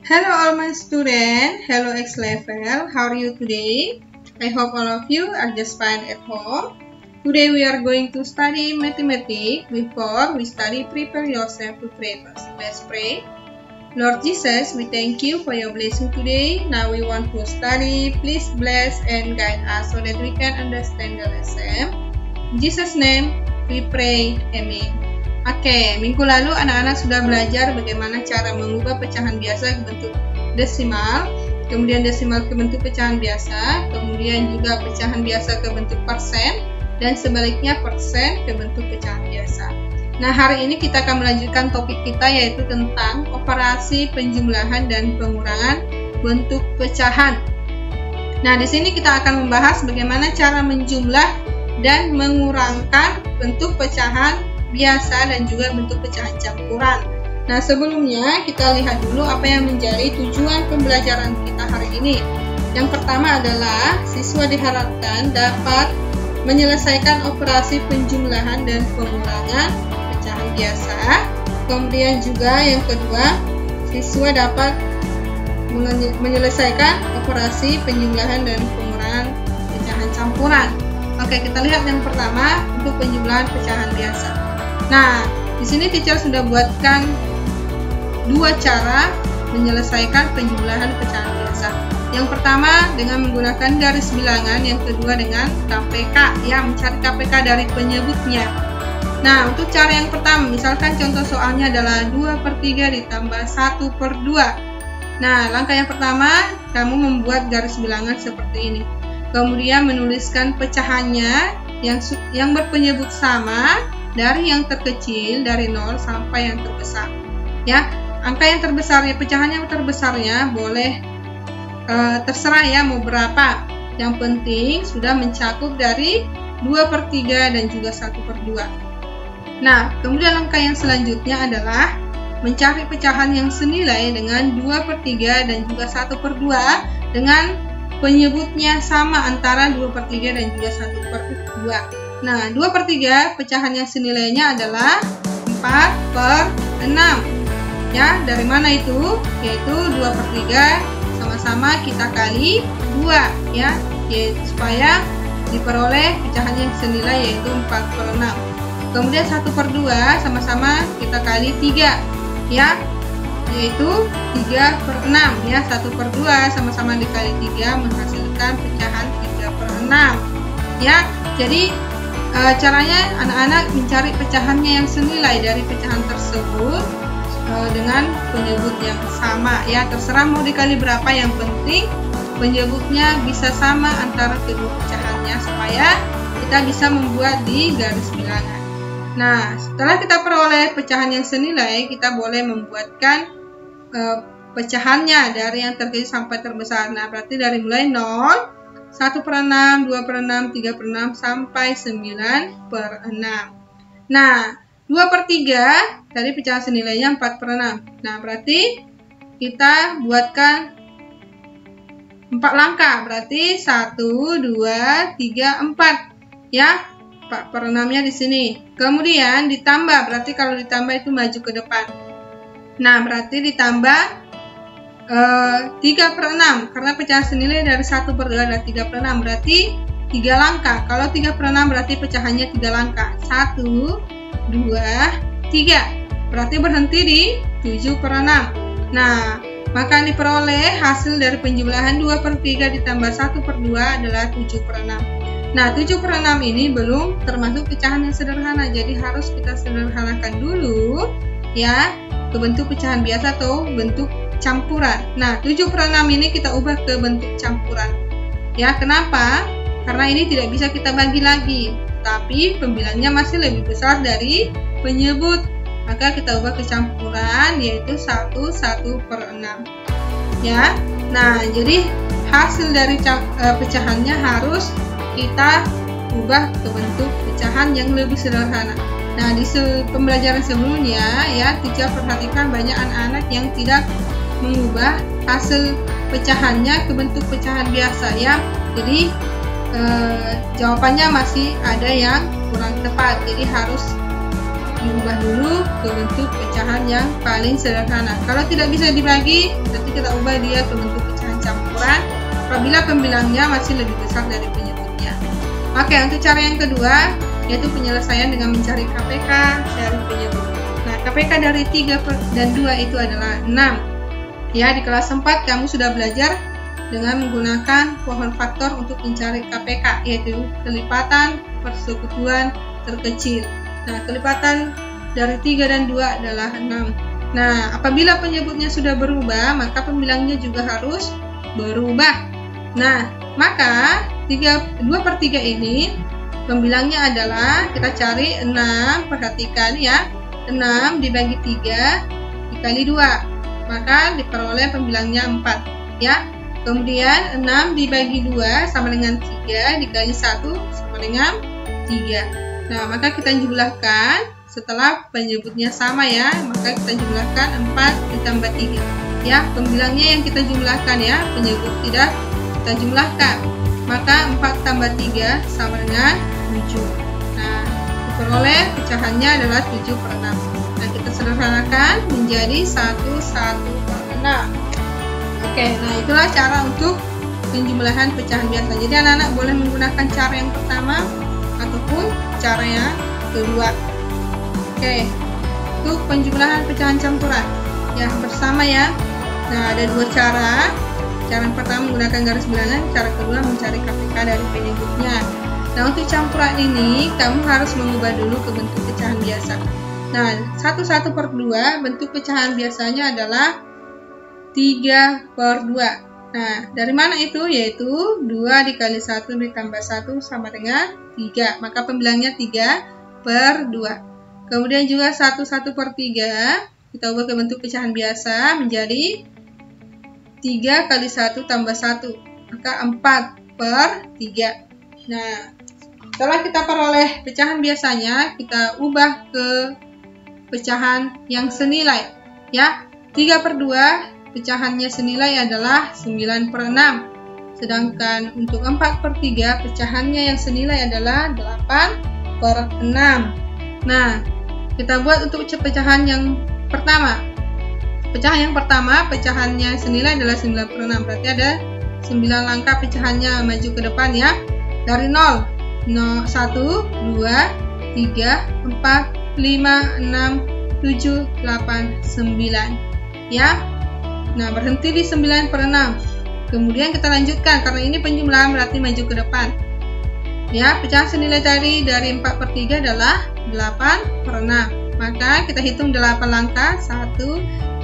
Hello all my students, hello X level, how are you today? I hope all of you are just fine at home. Today we are going to study mathematics. Before we study, prepare yourself to pray first. Let's pray. Lord Jesus, we thank you for your blessing today. Now we want to study. Please bless and guide us so that we can understand the lesson. In Jesus' name we pray, amen. Oke, minggu lalu anak-anak sudah belajar bagaimana cara mengubah pecahan biasa ke bentuk desimal, kemudian desimal ke bentuk pecahan biasa, kemudian juga pecahan biasa ke bentuk persen, dan sebaliknya persen ke bentuk pecahan biasa. Nah, hari ini kita akan melanjutkan topik kita yaitu tentang operasi penjumlahan dan pengurangan bentuk pecahan. Nah, di sini kita akan membahas bagaimana cara menjumlah dan mengurangkan bentuk pecahan biasa dan juga bentuk pecahan campuran. Nah, sebelumnya kita lihat dulu apa yang menjadi tujuan pembelajaran kita hari ini. Yang pertama adalah siswa diharapkan dapat menyelesaikan operasi penjumlahan dan pengurangan pecahan biasa. Kemudian juga yang kedua, siswa dapat menyelesaikan operasi penjumlahan dan pengurangan pecahan campuran. Oke, kita lihat yang pertama untuk penjumlahan pecahan biasa. Nah, di sini teacher sudah buatkan dua cara menyelesaikan penjumlahan pecahan biasa. Yang pertama dengan menggunakan garis bilangan, yang kedua dengan KPK, ya, mencari KPK dari penyebutnya. Nah, untuk cara yang pertama, misalkan contoh soalnya adalah 2/3 ditambah 1/2. Nah, langkah yang pertama, kamu membuat garis bilangan seperti ini. Kemudian menuliskan pecahannya yang berpenyebut sama, dari yang terkecil, dari 0 sampai yang terbesar. Ya, angka yang terbesarnya, pecahan yang terbesarnya boleh terserah ya mau berapa. Yang penting sudah mencakup dari 2/3 dan juga 1/2. Nah, kemudian langkah yang selanjutnya adalah mencari pecahan yang senilai dengan 2/3 dan juga 1/2 dengan penyebutnya sama antara 2/3 dan juga 1/2. Nah, 2/3 pecahan yang senilainya adalah 4/6. Ya, dari mana itu? Yaitu 2/3 sama-sama kita kali 2 ya, supaya diperoleh pecahan yang senilai yaitu 4/6. Kemudian 1/2 sama-sama kita kali 3 ya, yaitu 3/6 ya. 1/2 sama-sama dikali 3 menghasilkan pecahan 3/6 ya. Jadi caranya anak-anak mencari pecahannya yang senilai dari pecahan tersebut dengan penyebut yang sama ya, terserah mau dikali berapa, yang penting penyebutnya bisa sama antara kedua pecahannya supaya kita bisa membuat di garis bilangan. Nah, setelah kita peroleh pecahan yang senilai, kita boleh membuatkan pecahannya dari yang terkecil sampai terbesar. Nah, berarti dari mulai 0, 1/6, 2/6, 3/6, sampai 9/6. Nah, 2/3 tadi pecahan senilainya 4/6. Nah, berarti kita buatkan 4 langkah. Berarti 1, 2, 3, 4. Ya, 4/6-nya di sini. Kemudian ditambah, berarti kalau ditambah itu maju ke depan. Nah, berarti ditambah 3/6 karena pecahan senilai dari 1/2 adalah 3/6, berarti 3 langkah. Kalau 3/6 berarti pecahannya 3 langkah. 1, 2, 3. Berarti berhenti di 7/6. Nah, maka diperoleh hasil dari penjumlahan 2/3 ditambah 1/2 adalah 7/6. Nah, 7/6 ini belum termasuk pecahan yang sederhana, jadi harus kita sederhanakan dulu ya ke bentuk pecahan biasa atau bentuk campuran. Nah, 7/6 ini kita ubah ke bentuk campuran. Ya, kenapa? Karena ini tidak bisa kita bagi lagi, tapi pembilangnya masih lebih besar dari penyebut. Maka kita ubah ke campuran yaitu 1/6. Ya. Nah, jadi hasil dari pecahannya harus kita ubah ke bentuk pecahan yang lebih sederhana. Nah, di pembelajaran sebelumnya ya, teacher perhatikan banyak anak-anak yang tidak mengubah hasil pecahannya ke bentuk pecahan biasa ya. Jadi jawabannya masih ada yang kurang tepat. Jadi harus diubah dulu ke bentuk pecahan yang paling sederhana. Kalau tidak bisa dibagi, berarti kita ubah dia ke bentuk pecahan campuran apabila pembilangnya masih lebih besar dari penyebutnya. Oke, untuk cara yang kedua, yaitu penyelesaian dengan mencari KPK dari penyebut. Nah, KPK dari 3 dan 2 itu adalah 6. Ya, di kelas 4 kamu sudah belajar dengan menggunakan pohon faktor untuk mencari KPK, yaitu kelipatan persekutuan terkecil. Nah, kelipatan dari 3 dan 2 adalah 6. Nah, apabila penyebutnya sudah berubah, maka pembilangnya juga harus berubah. Nah, maka 2/3 ini pembilangnya adalah, kita cari 6, perhatikan ya, 6 dibagi 3 dikali 2, maka diperoleh pembilangnya 4 ya. Kemudian 6 dibagi 2 sama dengan 3 dikali 1 sama dengan 3. Nah, maka kita jumlahkan setelah penyebutnya sama ya, maka kita jumlahkan 4 ditambah 3. Ya, pembilangnya yang kita jumlahkan ya, penyebut tidak kita jumlahkan. Maka 4 tambah 3 sama dengan 7. Nah, diperoleh pecahannya adalah 7/6. Nah, kita sederhanakan menjadi 1/6. Oke, nah itulah cara untuk penjumlahan pecahan biasa. Jadi anak-anak boleh menggunakan cara yang pertama ataupun cara yang kedua. Oke, untuk penjumlahan pecahan campuran ya bersama ya. Nah, ada 2 cara. Cara yang pertama menggunakan garis bilangan, cara kedua mencari KPK dari penyebutnya. Nah, untuk campuran ini kamu harus mengubah dulu ke bentuk pecahan biasa. Nah, 1/2 bentuk pecahan biasanya adalah 3/2. Nah, dari mana itu? Yaitu 2 dikali 1 ditambah 1 sama dengan 3. Maka pembilangnya 3/2. Kemudian juga 1/3 kita ubah ke bentuk pecahan biasa menjadi 3 kali 1 tambah 1. Maka 4/3. Nah, setelah kita peroleh pecahan biasanya, kita ubah ke pecahan yang senilai. Ya, 3/2 pecahannya senilai adalah 9/6. Sedangkan untuk 4/3 pecahannya yang senilai adalah 8/6. Nah, kita buat untuk pecahan yang pertama. Pecahan yang pertama, pecahannya senilai adalah 9/6. Berarti ada 9 langkah pecahannya maju ke depan ya. Dari 0, 1, 2, 3, 4, 5, 6, 7, 8, 9. Ya. Nah, berhenti di 9/6. Kemudian kita lanjutkan, karena ini penjumlahan berarti maju ke depan. Ya, pecahan senilai tadi dari 4/3 adalah 8/6. Maka kita hitung 8 langkah. 1,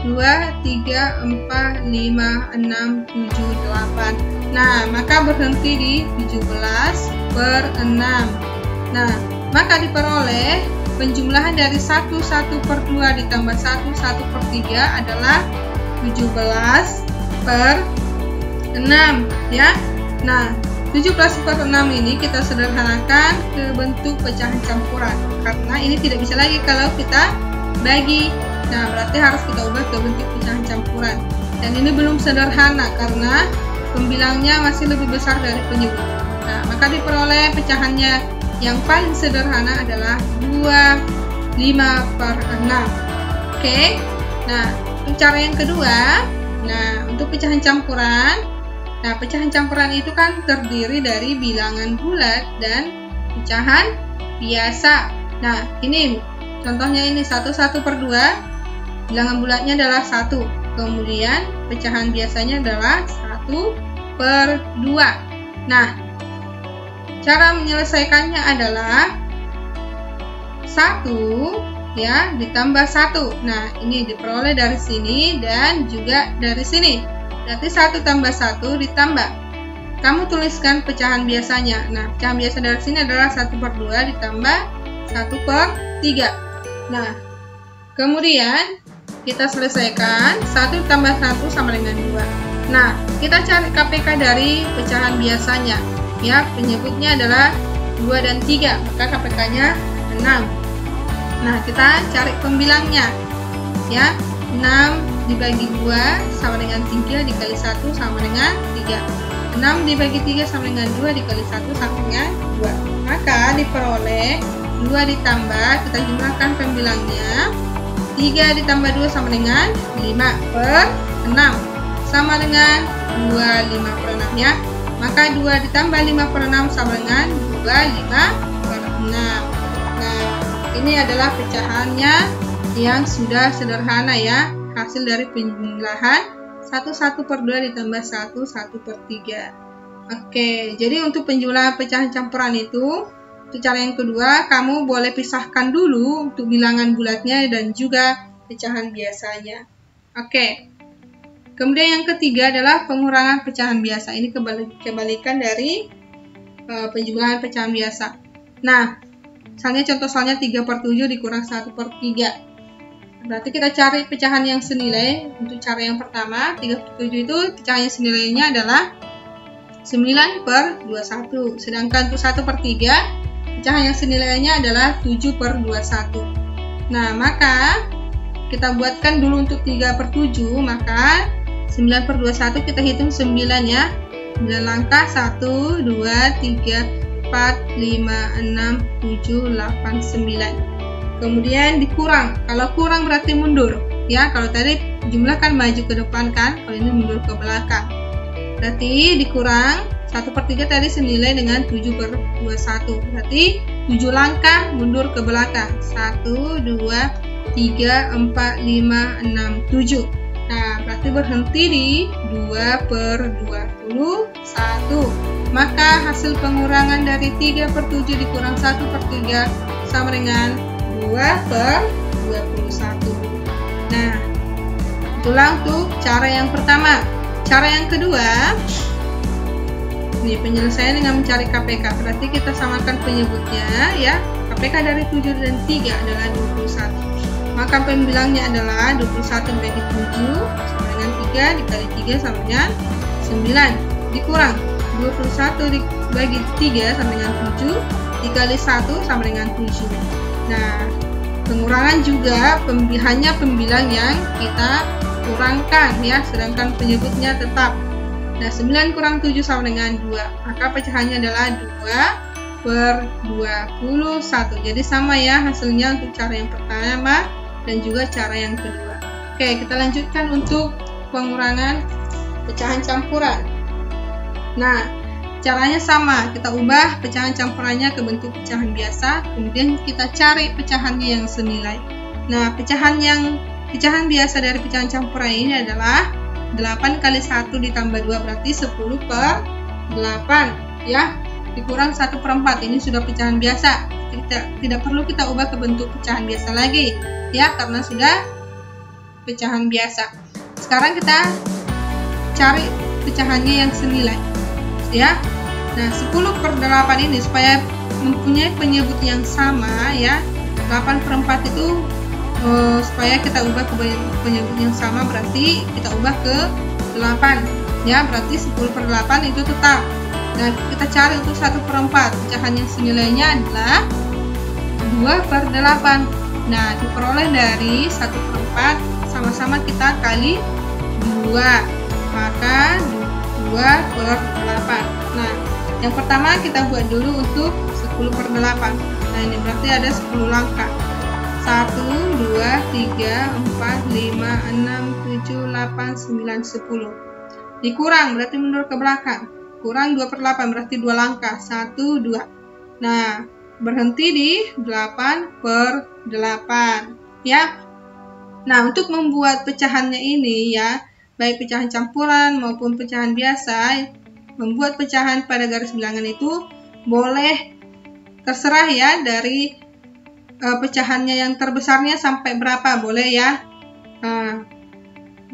2, 3, 4, 5, 6, 7, 8. Nah, maka berhenti di 17/6. Nah, maka diperoleh penjumlahan dari 1/2 ditambah 1/3 adalah 17/6 ya. Nah, 17/6 ini kita sederhanakan ke bentuk pecahan campuran, karena ini tidak bisa lagi kalau kita bagi. Nah, berarti harus kita ubah ke bentuk pecahan campuran. Dan ini belum sederhana karena pembilangnya masih lebih besar dari penyebut. Nah, maka diperoleh pecahannya yang paling sederhana adalah 25/6. Oke. Nah, untuk cara yang kedua, nah untuk pecahan campuran, nah pecahan campuran itu kan terdiri dari bilangan bulat dan pecahan biasa. Nah, ini contohnya ini 1/2, bilangan bulatnya adalah 1, kemudian pecahan biasanya adalah 1/2. Nah, cara menyelesaikannya adalah 1 ya ditambah 1. Nah, ini diperoleh dari sini dan juga dari sini. Berarti 1 tambah 1 ditambah. Kamu tuliskan pecahan biasanya. Nah, pecahan biasa dari sini adalah 1/2 ditambah 1/3. Nah, kemudian kita selesaikan. 1 tambah 1 sama dengan 2. Nah, kita cari KPK dari pecahan biasanya. Ya, penyebutnya adalah 2 dan 3. Maka KPK-nya 6. Nah, kita cari pembilangnya. Ya, 6 dibagi 2 sama dengan 3 dikali 1 sama dengan 3. 6 dibagi 3 sama dengan 2 dikali 1 sama dengan 2. Maka diperoleh 2 ditambah, kita jumlahkan pembilangnya. 3 ditambah 2 sama dengan 5/6, sama dengan 25/6 ya. Maka 2 ditambah 5/6 sama dengan 25/6. Nah, ini adalah pecahannya yang sudah sederhana ya. Hasil dari penjumlahan 1/2 ditambah 1/3. Oke, jadi untuk penjumlahan pecahan campuran itu, untuk cara yang kedua, kamu boleh pisahkan dulu untuk bilangan bulatnya dan juga pecahan biasanya. Oke. Kemudian yang ketiga adalah pengurangan pecahan biasa. Ini kebalikan dari penjumlahan pecahan biasa. Nah, misalnya contoh soalnya 3/7 dikurang 1/3. Berarti kita cari pecahan yang senilai. Untuk cara yang pertama, 3/7 itu pecahan yang senilainya adalah 9/21. Sedangkan untuk 1/3, pecahan yang senilainya adalah 7/21. Nah, maka kita buatkan dulu untuk 3/7, maka 9/21 kita hitung 9 ya. 9 langkah, 1, 2, 3, 4, 5, 6, 7, 8, 9. Kemudian dikurang. Kalau kurang berarti mundur. Ya, kalau tadi jumlah kan maju ke depan kan, kalau ini mundur ke belakang. Berarti dikurang 1/3 tadi senilai dengan 7/21. Berarti 7 langkah mundur ke belakang. 1, 2, 3, 4, 5, 6, 7. Nah, berarti berhenti di 2/21. Maka hasil pengurangan dari 3/7 dikurang 1/3 sama dengan 2/21. Nah, itulah untuk cara yang pertama. Cara yang kedua, ini penyelesaian dengan mencari KPK. Berarti kita samakan penyebutnya ya. KPK dari 7 dan 3 adalah 21. Maka pembilangnya adalah 21 dibagi 7 sama dengan 3 dikali 3 sama dengan 9. Dikurang 21 dibagi 3 sama dengan 7 dikali 1 sama dengan 7. Nah, pengurangan juga hanya pembilang yang kita kurangkan ya, sedangkan penyebutnya tetap. Nah, 9 kurang 7 sama dengan 2. Maka pecahannya adalah 2/21. Jadi sama ya hasilnya untuk cara yang pertama dan juga cara yang kedua. Oke, kita lanjutkan untuk pengurangan pecahan campuran. Nah, caranya sama. Kita ubah pecahan campurannya ke bentuk pecahan biasa, kemudian kita cari pecahannya yang senilai. Nah, pecahan biasa dari pecahan campuran ini adalah 8 kali 1 ditambah 2 berarti 10/8 ya, dikurang 1/4. Ini sudah pecahan biasa, tidak perlu kita ubah ke bentuk pecahan biasa lagi ya, karena sudah pecahan biasa. Sekarang kita cari pecahannya yang senilai ya. Nah, 10/8 ini supaya mempunyai penyebut yang sama ya, 8/4 itu supaya kita ubah ke penyebut yang sama berarti kita ubah ke 8 ya, berarti 10/8 itu tetap. Nah, kita cari untuk 1/4, pecahan yang senilainya adalah 2/8. Nah, diperoleh dari 1/4 sama-sama kita kali 2, maka 2/8. Nah, yang pertama kita buat dulu untuk 10/8. Nah, ini berarti ada 10 langkah. 1, 2, 3, 4, 5, 6, 7, 8, 9, 10. Dikurang berarti mundur ke belakang. Kurang 2/8 berarti 2 langkah. 1, 2. Nah, berhenti di 8/8 ya. Nah, untuk membuat pecahannya ini ya, baik pecahan campuran maupun pecahan biasa, membuat pecahan pada garis bilangan itu boleh terserah ya, dari pecahannya yang terbesarnya sampai berapa boleh ya. Nah,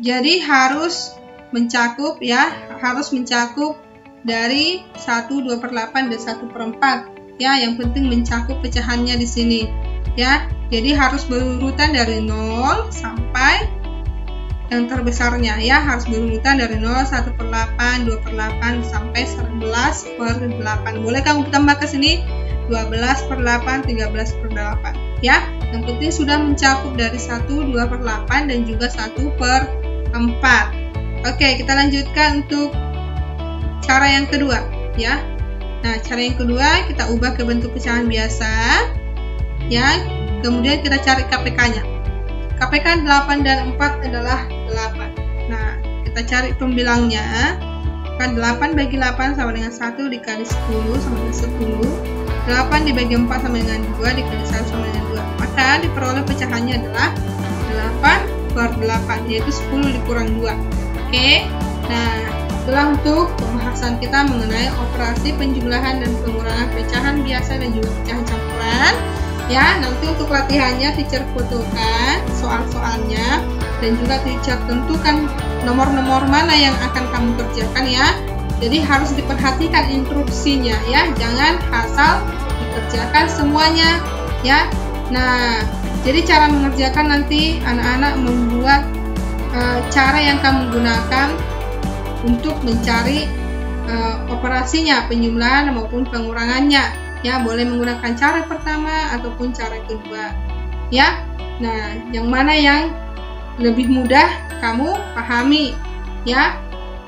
jadi harus mencakup ya, harus mencakup dari 1, 2/8 dan 1/4 ya. Yang penting mencakup pecahannya di sini ya. Jadi harus berurutan dari 0 sampai yang terbesarnya ya, harus berurutan dari 0, 1/8, 2/8 sampai 11/8. Boleh kamu tambah ke sini 12/8, 13/8 ya. Yang penting sudah mencakup dari 1, 2/8 dan juga 1/4. Oke, kita lanjutkan untuk cara yang kedua ya. Nah, cara yang kedua kita ubah ke bentuk pecahan biasa. ya. Kemudian kita cari KPK-nya. KPK 8 dan 4 adalah 8. Nah, kita cari pembilangnya. Kan 8 bagi 8 sama dengan 1 dikali 10 sama dengan 10. 8 dibagi 4 sama dengan 2 dikali 1 sama dengan 2. Maka diperoleh pecahannya adalah 8 per 8, yaitu 10 dikurang 2. Oke. Nah, itulah untuk pembahasan kita mengenai operasi penjumlahan dan pengurangan pecahan biasa dan juga pecahan campuran. Ya, nanti untuk latihannya teacher fotokan soal-soalnya dan juga teacher tentukan nomor-nomor mana yang akan kamu kerjakan ya. Jadi harus diperhatikan instruksinya ya, jangan asal dikerjakan semuanya ya. Nah, jadi cara mengerjakan nanti anak-anak membuat cara yang kamu gunakan untuk mencari operasinya, penjumlahan maupun pengurangannya. Ya, boleh menggunakan cara pertama ataupun cara kedua. Ya, nah, yang mana yang lebih mudah kamu pahami. Ya,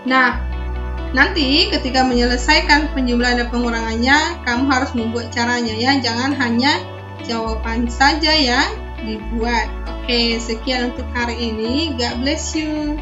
nah, nanti ketika menyelesaikan penjumlahan dan pengurangannya, kamu harus membuat caranya ya. Jangan hanya jawaban saja yang dibuat. Oke, sekian untuk hari ini. God bless you.